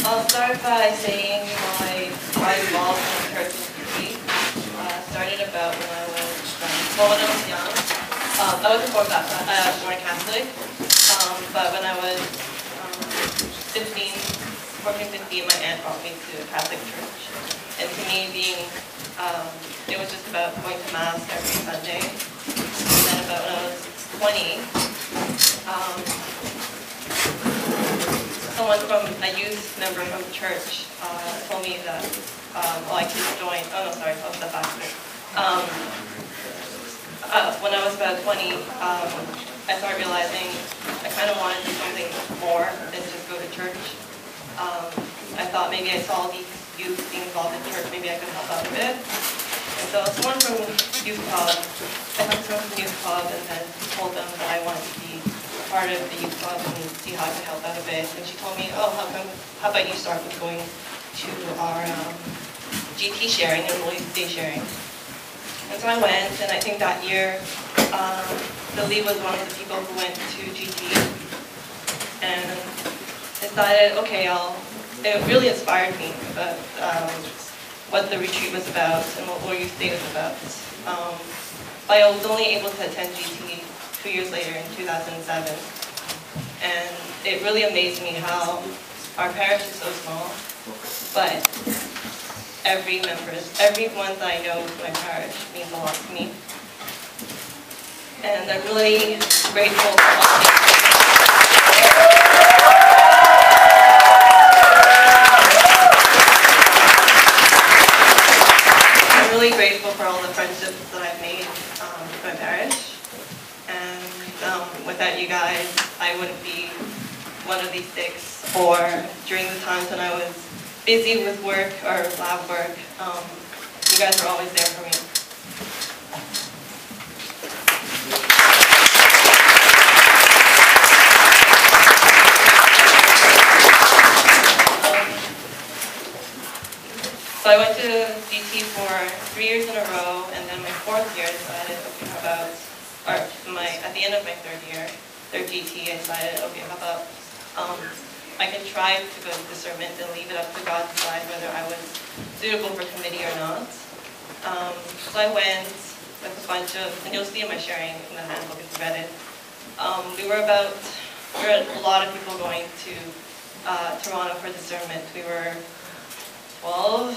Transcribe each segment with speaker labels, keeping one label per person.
Speaker 1: I'll start by saying my involved in church community started about when I was young. I was born Catholic, but when I was 15, 14, 15, my aunt brought me to a Catholic church, and to me, it was just about going to Mass every Sunday. And then about when I was 20, someone from a youth member from church told me that I could join. Oh no, sorry, I'll step back a bit. When I was about 20, I started realizing I kind of wanted to do something more than just go to church. I thought maybe I saw these youth being involved in church, maybe I could help out a bit. And so someone from youth club, I went to the youth club and then told them that I wanted to be part of the youth club and see how I could help out a bit. And she told me, oh, how about you start with going to our GT sharing and Holy Day sharing. And so I went, and I think that year, Billy was one of the people who went to GT, and decided, okay, it really inspired me about what the retreat was about and what Lord Youth Day was about. But I was only able to attend GT 2 years later in 2007, and it really amazed me how our parish is so small, but everyone that I know in my parish means a lot to me. And I'm really grateful for all the friendships that I've made with my parish. And without you guys, I wouldn't be one of these six, or during the times when I was busy with work or lab work, you guys were always there for me. So I went to GT for 3 years in a row, and then my 4th year I decided, okay, how about, at the end of my 3rd year, 3rd GT, I decided, okay, how about I can try to go to discernment and leave it up to God to decide whether I was suitable for committee or not. So I went with a bunch of, and you'll see in my sharing in the handbook if you read it. We were a lot of people going to Toronto for discernment. We were 12,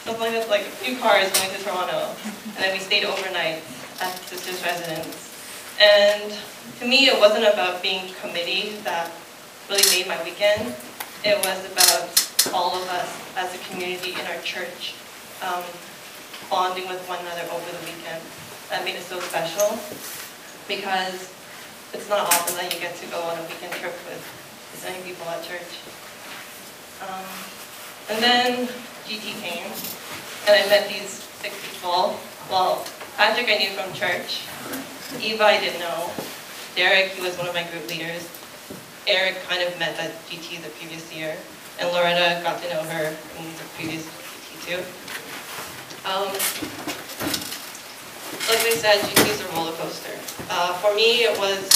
Speaker 1: something like that, like a few cars going to Toronto. And then we stayed overnight at Sister's residence. And to me, it wasn't about being committee that really made my weekend. It was about all of us as a community in our church bonding with one another over the weekend. That made it so special because it's not often that you get to go on a weekend trip with this many people at church. And then GT came, and I met these 6 people. Well, Patrick I knew from church. Eva I didn't know. Derek, he was one of my group leaders. Eric kind of met at GT the previous year, and Loretta got to know her in the previous GT too. Like they said, GT is a roller coaster. For me, it was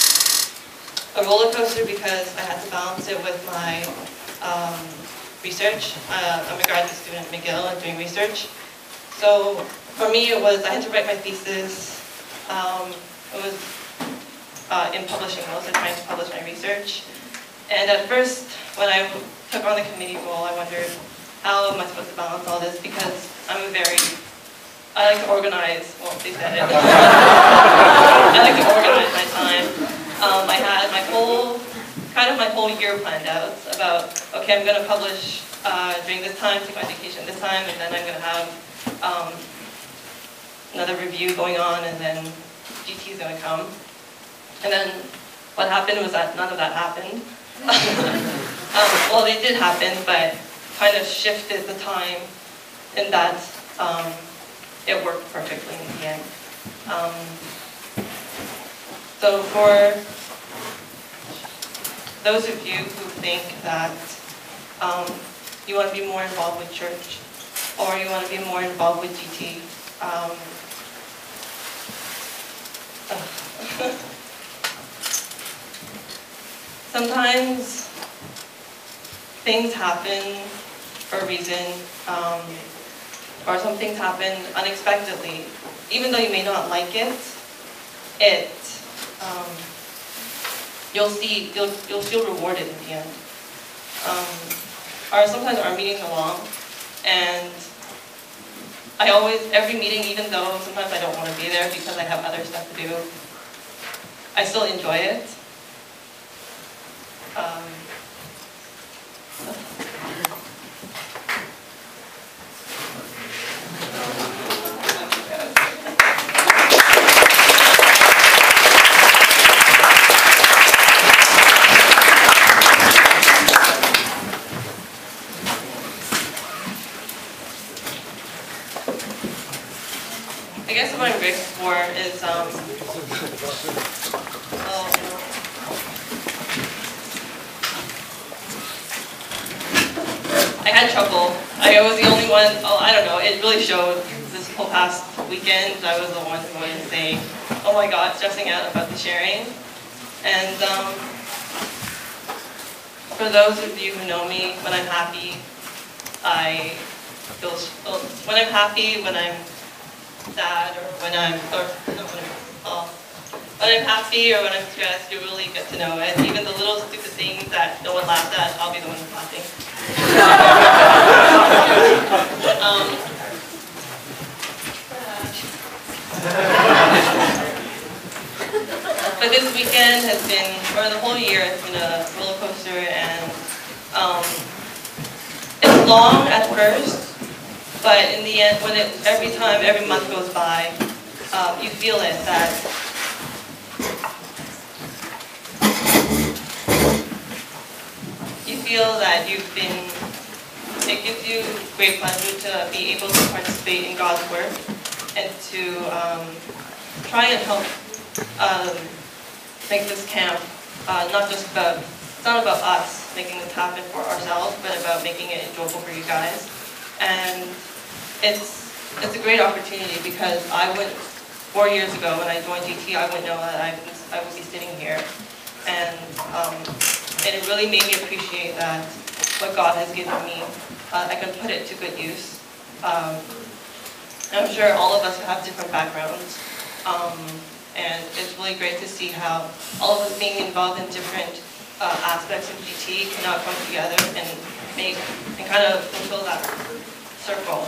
Speaker 1: a roller coaster because I had to balance it with my research. I'm a graduate student at McGill and doing research. So for me, it was, I had to write my thesis. It was in publishing, I was trying to publish my research. And at first, when I took on the committee role, I wondered, how am I supposed to balance all this? Because I like to organize, well, they said it. I like to organize my time. I had my whole year planned out about, okay, I'm going to publish during this time, take my vacation this time, and then I'm going to have another review going on, and then GT is going to come. And then what happened was that none of that happened. Well, they did happen, but kind of shifted the time in that it worked perfectly in the end. So for those of you who think that you want to be more involved with church, or you want to be more involved with GT, sometimes things happen for a reason, or some things happen unexpectedly. Even though you may not like it, you'll feel rewarded in the end. Or sometimes our meetings are long, and every meeting, even though sometimes I don't want to be there because I have other stuff to do, I still enjoy it. I guess what I'm grateful for is, I had trouble. I was the only one, I don't know, it really showed this whole past weekend. I was the one who was saying, oh my God, stressing out about the sharing. And for those of you who know me, when I'm happy, I feel, when I'm happy, when I'm sad, or when I'm happy or when I'm stressed, you really get to know it. Even the little stupid things that no one laughs at, I'll be the one who's laughing. But this weekend has been, or the whole year has been a roller coaster, and it's long at first. But in the end, every month goes by, you feel it, that it gives you great pleasure to be able to participate in God's work and to try and help make this camp it's not about us making this happen for ourselves, but about making it enjoyable for you guys. And it's a great opportunity, because 4 years ago when I joined GT, I wouldn't know that I would be sitting here. And it really made me appreciate that what God has given me, I can put it to good use. I'm sure all of us have different backgrounds, and it's really great to see how all of us being involved in different aspects of GT can now come together and kind of fulfill that circle.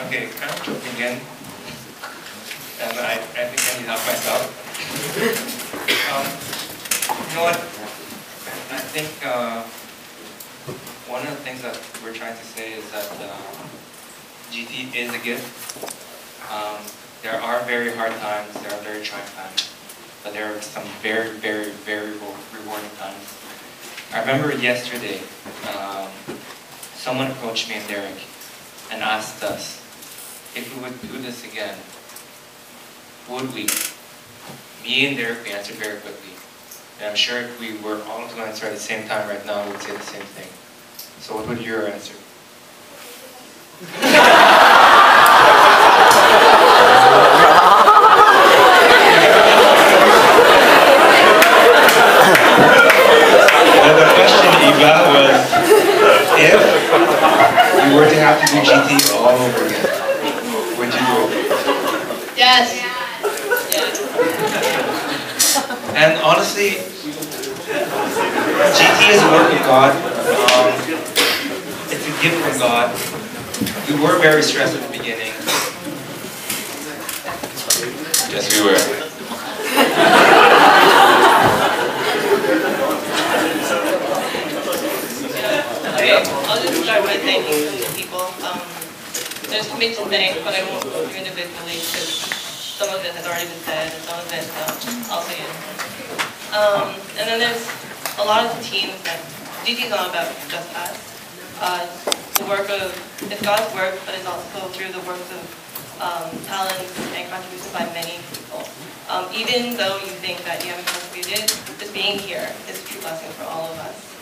Speaker 2: Okay, kind of joking again, and I think I need to help myself. You know what? I think one of the things that we're trying to say is that GT is a gift. There are very hard times, there are very trying times, but there are some very, very, very rewarding times. I remember yesterday, someone approached me and Derek and asked us if we would do this again. Would we? Me and Derek, we answered very quickly. And I'm sure if we were all to answer at the same time right now, we would say the same thing. So what would your answer? The question, Eva, was if you were to have to do GT all over again, would you do it?
Speaker 1: Yes.
Speaker 2: And honestly, GT is a work of God. It's a gift from God. We were very stressed at the beginning. Yes, we were.
Speaker 1: I'll just start by thanking some of the people. There's coming to thank, but I won't go through individually because some of it has already been said, and some of it I'll say it. And then there's a lot of teams that GT is not about just us. The work of, it's God's work, but it's also through the works of talents and contributions by many people. Even though you think that you haven't contributed, just being here is a true blessing for all of us.